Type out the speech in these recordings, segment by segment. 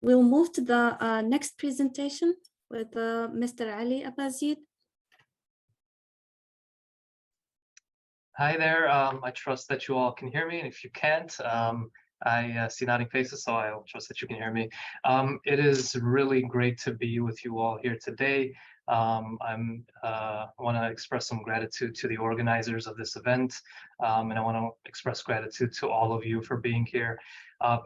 We'll move to the next presentation with Mr. Ali Abazeed. Hi there. I trust that you all can hear me, and if you can't, I see nodding faces, so I trust that you can hear me. It is really great to be with you all here today. I want to express some gratitude to the organizers of this event, and I want to express gratitude to all of you for being here.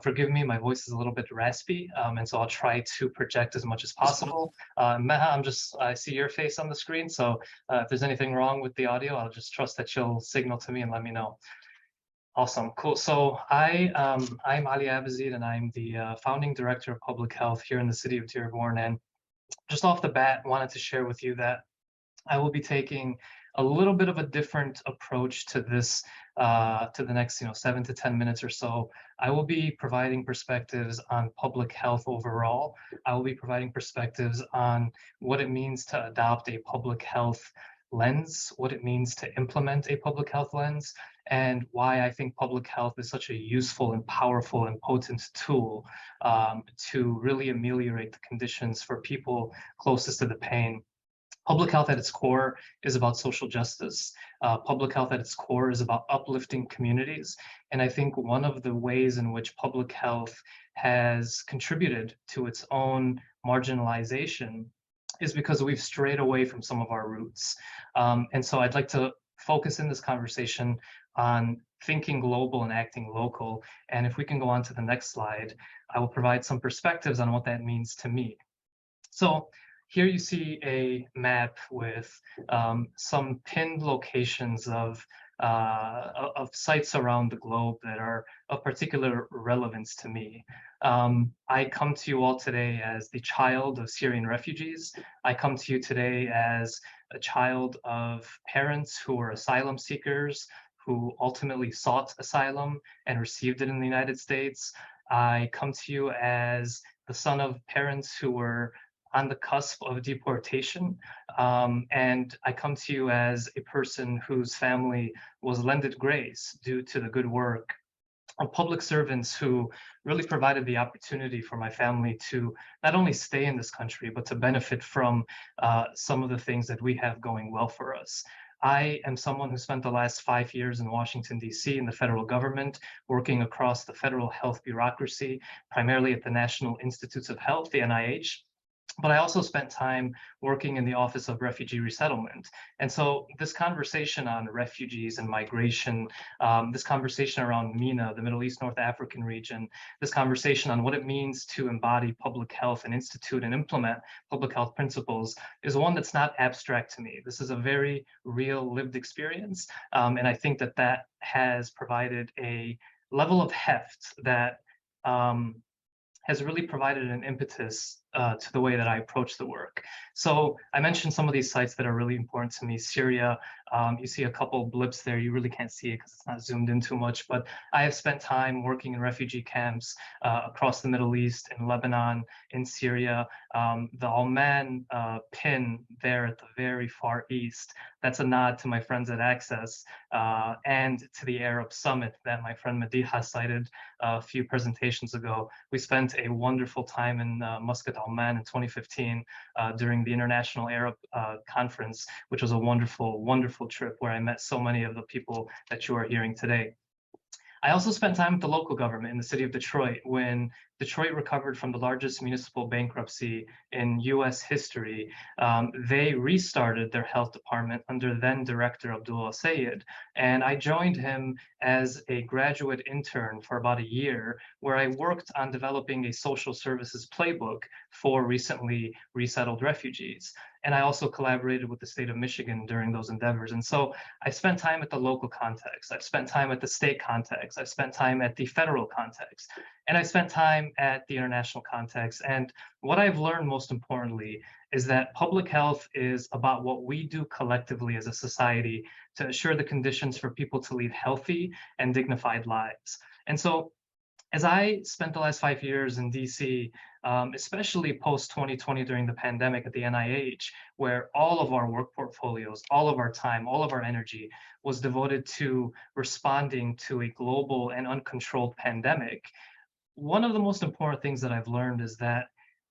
Forgive me, my voice is a little bit raspy, and so I'll try to project as much as possible. Maha, I see your face on the screen, so if there's anything wrong with the audio, I'll just trust that you'll signal to me and let me know. Awesome, cool. So I'm Ali Abazeed, and I'm the founding director of public health here in the city of Dearborn. And just off the bat, wanted to share with you that I will be taking a little bit of a different approach to this, to the next 7 to 10 minutes or so. I will be providing perspectives on public health overall. I will be providing perspectives on what it means to adopt a public health lens, what it means to implement a public health lens, and why I think public health is such a useful and powerful and potent tool to really ameliorate the conditions for people closest to the pain. Public health at its core is about social justice. Public health at its core is about uplifting communities. And I think one of the ways in which public health has contributed to its own marginalization is because we've strayed away from some of our roots. And so I'd like to focus in this conversation on thinking global and acting local. And if we can go on to the next slide, I will provide some perspectives on what that means to me. So here you see a map with some pinned locations of sites around the globe that are of particular relevance to me. I come to you all today as the child of Syrian refugees. I come to you today as a child of parents who were asylum seekers, who ultimately sought asylum and received it in the United States. I come to you as the son of parents who were on the cusp of deportation. And I come to you as a person whose family was lended grace due to the good work of public servants who really provided the opportunity for my family to not only stay in this country, but to benefit from some of the things that we have going well for us. I am someone who spent the last 5 years in Washington, D.C. in the federal government, working across the federal health bureaucracy, primarily at the National Institutes of Health, the NIH. But I also spent time working in the Office of Refugee Resettlement. And so this conversation on refugees and migration, this conversation around MENA, the Middle East, North African region, this conversation on what it means to embody public health and institute and implement public health principles is one that's not abstract to me. This is a very real lived experience. And I think that that has provided a level of heft that has really provided an impetus to the way that I approach the work. So I mentioned some of these sites that are really important to me. Syria, you see a couple blips there. You really can't see it because it's not zoomed in too much, but I have spent time working in refugee camps across the Middle East, in Lebanon, in Syria. The Oman pin there at the very far east, that's a nod to my friends at Access and to the Arab Summit that my friend Madiha cited a few presentations ago. We spent a wonderful time in Muscat, Oman in 2015 during the International Arab Conference, which was a wonderful, wonderful trip where I met so many of the people that you are hearing today. I also spent time with the local government in the city of Detroit when Detroit recovered from the largest municipal bankruptcy in US history. They restarted their health department under then director Abdul Sayed. And I joined him as a graduate intern for about a year, where I worked on developing a social services playbook for recently resettled refugees. And I also collaborated with the state of Michigan during those endeavors. And so I spent time at the local context. I've spent time at the state context. I've spent time at the federal context. And I spent time at the international context. And what I've learned most importantly is that public health is about what we do collectively as a society to assure the conditions for people to lead healthy and dignified lives. And so as I spent the last 5 years in DC, especially post-2020 during the pandemic at the NIH, where all of our work portfolios, all of our time, all of our energy was devoted to responding to a global and uncontrolled pandemic, one of the most important things that I've learned is that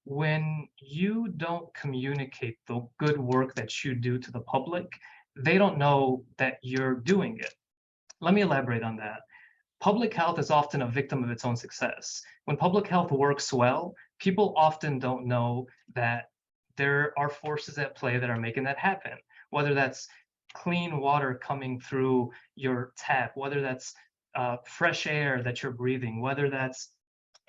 when you don't communicate the good work that you do to the public, they don't know that you're doing it. Let me elaborate on that. Public health is often a victim of its own success. When public health works well, people often don't know that there are forces at play that are making that happen, whether that's clean water coming through your tap, whether that's fresh air that you're breathing, whether that's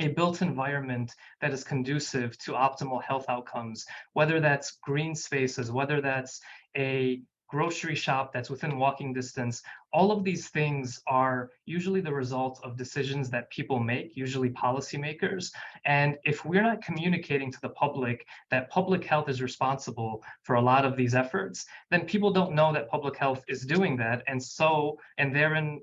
a built environment that is conducive to optimal health outcomes, whether that's green spaces, whether that's a grocery shop that's within walking distance. All of these things are usually the result of decisions that people make, usually policymakers. And if we're not communicating to the public that public health is responsible for a lot of these efforts, then people don't know that public health is doing that. And therein,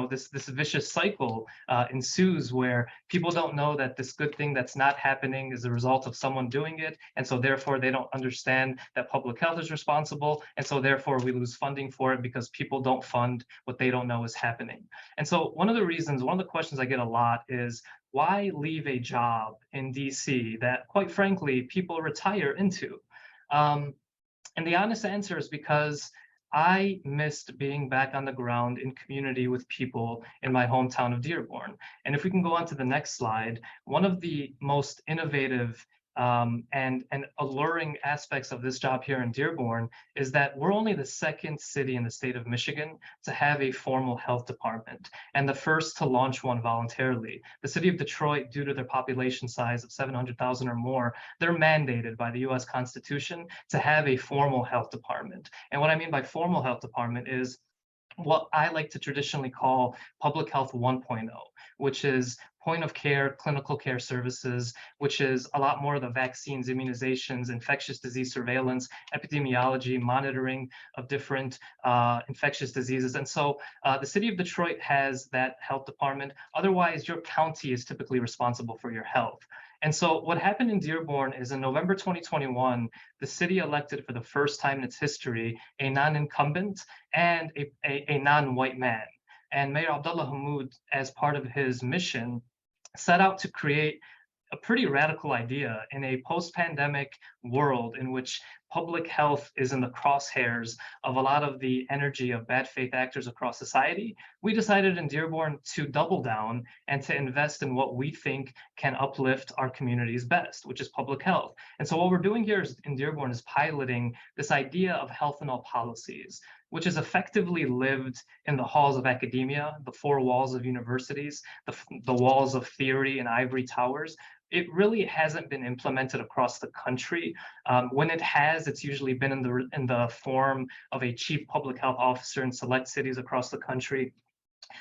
this vicious cycle ensues where people don't know that this good thing that's not happening is the result of someone doing it, and so therefore they don't understand that public health is responsible, and so therefore we lose funding for it because people don't fund what they don't know is happening. And so one of the questions I get a lot is, why leave a job in DC that, quite frankly, people retire into? And the honest answer is because I missed being back on the ground in community with people in my hometown of Dearborn. And if we can go on to the next slide, one of the most innovative and alluring aspects of this job here in Dearborn is that we're only the second city in the state of Michigan to have a formal health department, and the first to launch one voluntarily. The city of Detroit, due to their population size of 700,000 or more, they're mandated by the US Constitution to have a formal health department. And what I mean by formal health department is what I like to traditionally call public health 1.0, which is point of care, clinical care services, which is a lot more of the vaccines, immunizations, infectious disease surveillance, epidemiology, monitoring of different infectious diseases. And so the city of Detroit has that health department. Otherwise, your county is typically responsible for your health. And so what happened in Dearborn is in November 2021, the city elected for the first time in its history a non-incumbent and a non-white man. And Mayor Abdullah Hammoud, as part of his mission, set out to create a pretty radical idea in a post-pandemic world in which public health is in the crosshairs of a lot of the energy of bad faith actors across society. We decided in Dearborn to double down and to invest in what we think can uplift our communities best, which is public health. And so what we're doing here in Dearborn is piloting this idea of health in all policies, which is effectively lived in the halls of academia, the four walls of universities, the walls of theory and ivory towers. It really hasn't been implemented across the country. When it has, it's usually been in the form of a chief public health officer in select cities across the country.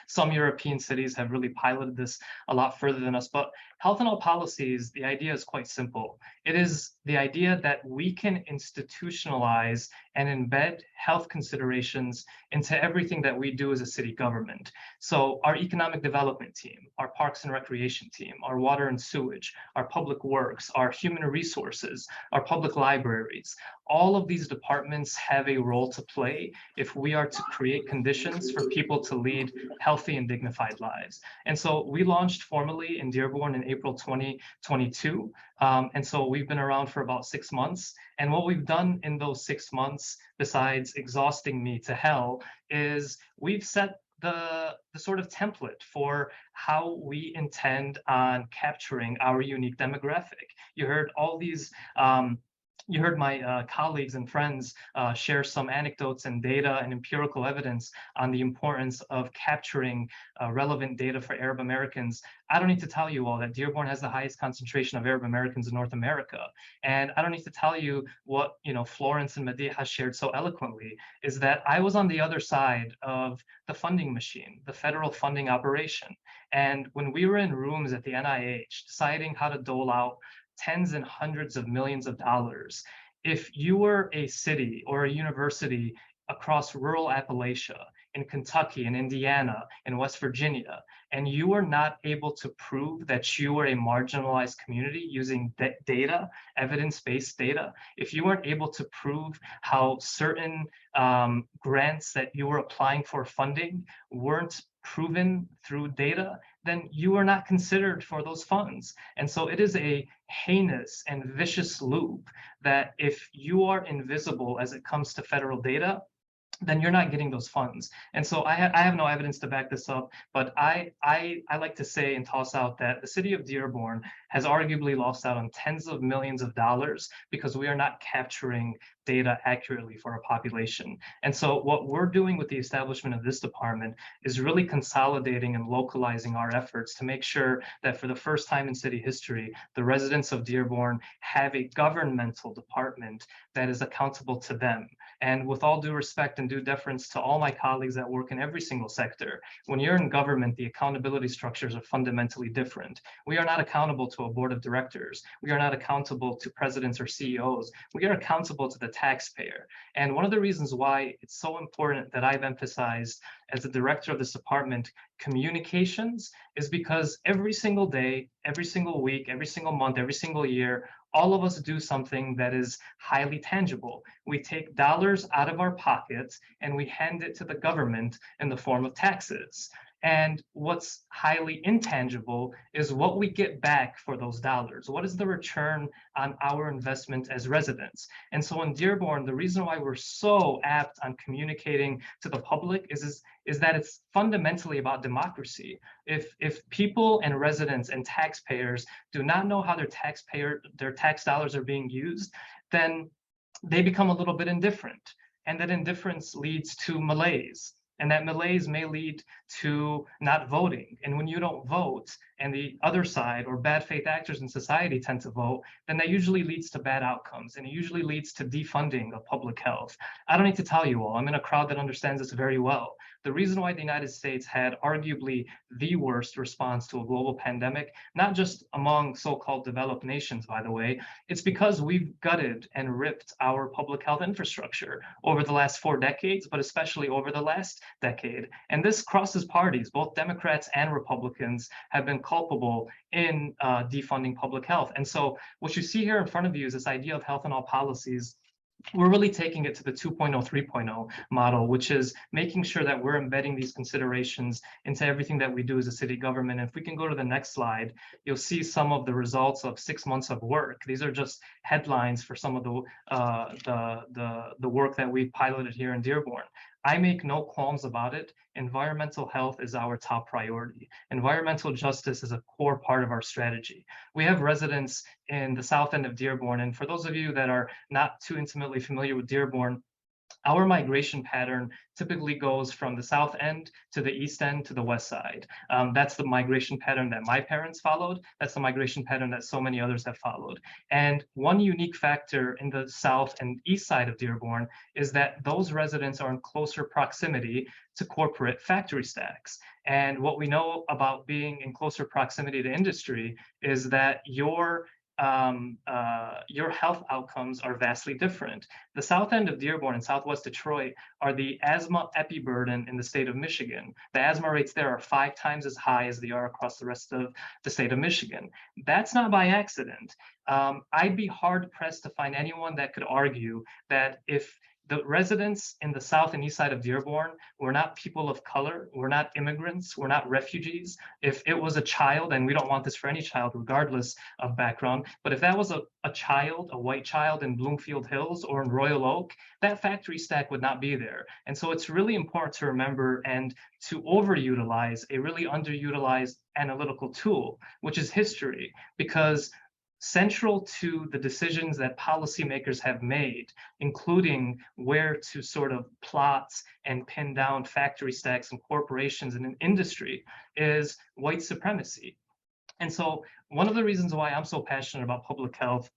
Some European cities have really piloted this a lot further than us, but health in all policies, the idea is quite simple. It is the idea that we can institutionalize and embed health considerations into everything that we do as a city government. So our economic development team, our parks and recreation team, our water and sewage, our public works, our human resources, our public libraries, all of these departments have a role to play if we are to create conditions for people to lead healthy and dignified lives. And so we launched formally in Dearborn in April 2022. And so we've been around for about 6 months. And what we've done in those 6 months, besides exhausting me to hell, is we've set the sort of template for how we intend on capturing our unique demographic. You heard all these you heard my colleagues and friends share some anecdotes and data and empirical evidence on the importance of capturing relevant data for Arab Americans. I don't need to tell you all that Dearborn has the highest concentration of Arab Americans in North America. And I don't need to tell you what Florence and Madiha shared so eloquently, is that I was on the other side of the funding machine, the federal funding operation. And when we were in rooms at the NIH deciding how to dole out tens and hundreds of millions of dollars, if you were a city or a university across rural Appalachia, in Kentucky, in Indiana, in West Virginia, and you were not able to prove that you were a marginalized community using data, evidence-based data, if you weren't able to prove how certain grants that you were applying for funding weren't proven through data, then you are not considered for those funds. And so it is a heinous and vicious loop that if you are invisible as it comes to federal data, then you're not getting those funds. And so I have no evidence to back this up, but I like to say and toss out that the city of Dearborn has arguably lost out on tens of millions of dollars because we are not capturing data accurately for our population. And so what we're doing with the establishment of this department is really consolidating and localizing our efforts to make sure that for the first time in city history, the residents of Dearborn have a governmental department that is accountable to them. And with all due respect and due deference to all my colleagues that work in every single sector, when you're in government, the accountability structures are fundamentally different. We are not accountable to a board of directors. We are not accountable to presidents or CEOs. We are accountable to the taxpayer. And one of the reasons why it's so important that I've emphasized as the director of this department, communications, is because every single day, every single week, every single month, every single year, all of us do something that is highly tangible. We take dollars out of our pockets and we hand it to the government in the form of taxes. And what's highly intangible is what we get back for those dollars. What is the return on our investment as residents? And so in Dearborn, the reason why we're so apt on communicating to the public is that it's fundamentally about democracy. If people and residents and taxpayers do not know how their tax dollars are being used, then they become a little bit indifferent. And that indifference leads to malaise. And that malaise may lead to not voting. And when you don't vote, and the other side or bad faith actors in society tend to vote, then that usually leads to bad outcomes. And it usually leads to defunding of public health. I don't need to tell you all, I'm in a crowd that understands this very well. The reason why the United States had arguably the worst response to a global pandemic, not just among so-called developed nations, by the way, it's because we've gutted and ripped our public health infrastructure over the last 4 decades, but especially over the last decade. And this crosses parties. Both Democrats and Republicans have been culpable in defunding public health. And so what you see here in front of you is this idea of health in all policies. We're really taking it to the 2.0, 3.0 model, which is making sure that we're embedding these considerations into everything that we do as a city government. And if we can go to the next slide, you'll see some of the results of 6 months of work. These are just headlines for some of the work that we piloted here in Dearborn. I make no qualms about it. Environmental health is our top priority. Environmental justice is a core part of our strategy. We have residents in the south end of Dearborn, and for those of you that are not too intimately familiar with Dearborn, our migration pattern typically goes from the south end to the east end to the west side. That's the migration pattern that my parents followed. That's the migration pattern that so many others have followed. And one unique factor in the south and east side of Dearborn is that those residents are in closer proximity to corporate factory stacks. And what we know about being in closer proximity to industry is that your health outcomes are vastly different. The south end of Dearborn and southwest Detroit are the asthma epiburden in the state of Michigan. The asthma rates there are 5 times as high as they are across the rest of the state of Michigan. That's not by accident. I'd be hard pressed to find anyone that could argue that if the residents in the south and east side of Dearborn were not people of color, we're not immigrants, we're not refugees. If it was a child, and we don't want this for any child regardless of background, but if that was a child, a white child in Bloomfield Hills or in Royal Oak, that factory stack would not be there. And so it's really important to remember and to overutilize a really underutilized analytical tool, which is history, because central to the decisions that policymakers have made, including where to sort of plot and pin down factory stacks and corporations in an industry, is white supremacy. And so one of the reasons why I'm so passionate about public health,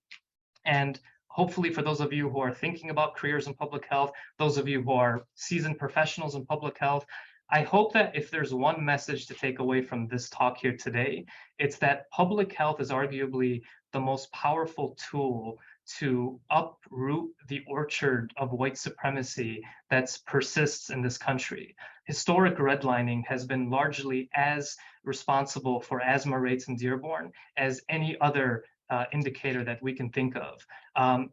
and hopefully for those of you who are thinking about careers in public health, those of you who are seasoned professionals in public health, I hope that if there's one message to take away from this talk here today, it's that public health is arguably the most powerful tool to uproot the orchard of white supremacy that persists in this country. Historic redlining has been largely as responsible for asthma rates in Dearborn as any other indicator that we can think of.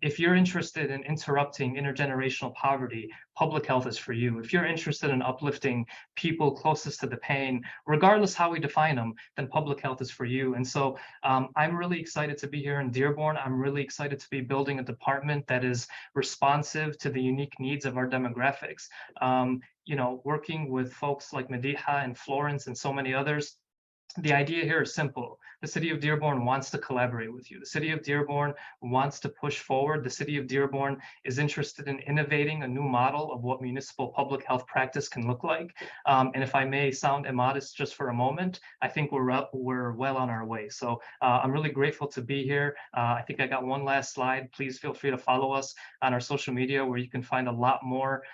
If you're interested in interrupting intergenerational poverty, public health is for you. If you're interested in uplifting people closest to the pain, regardless how we define them, then public health is for you. And so I'm really excited to be here in Dearborn. I'm really excited to be building a department that is responsive to the unique needs of our demographics. You know, working with folks like Madiha and Florence and so many others, the idea here is simple. The city of Dearborn wants to collaborate with you. The city of Dearborn wants to push forward. The city of Dearborn is interested in innovating a new model of what municipal public health practice can look like. And if I may sound immodest just for a moment, I think we're well on our way. So I'm really grateful to be here. I think I got one last slide. Please feel free to follow us on our social media, where you can find a lot more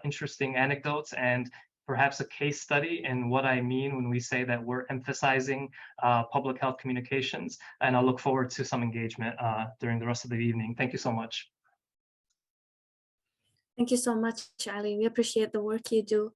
interesting anecdotes and perhaps a case study in what I mean when we say that we're emphasizing public health communications. And I'll look forward to some engagement during the rest of the evening. Thank you so much. Thank you so much, Ali. We appreciate the work you do.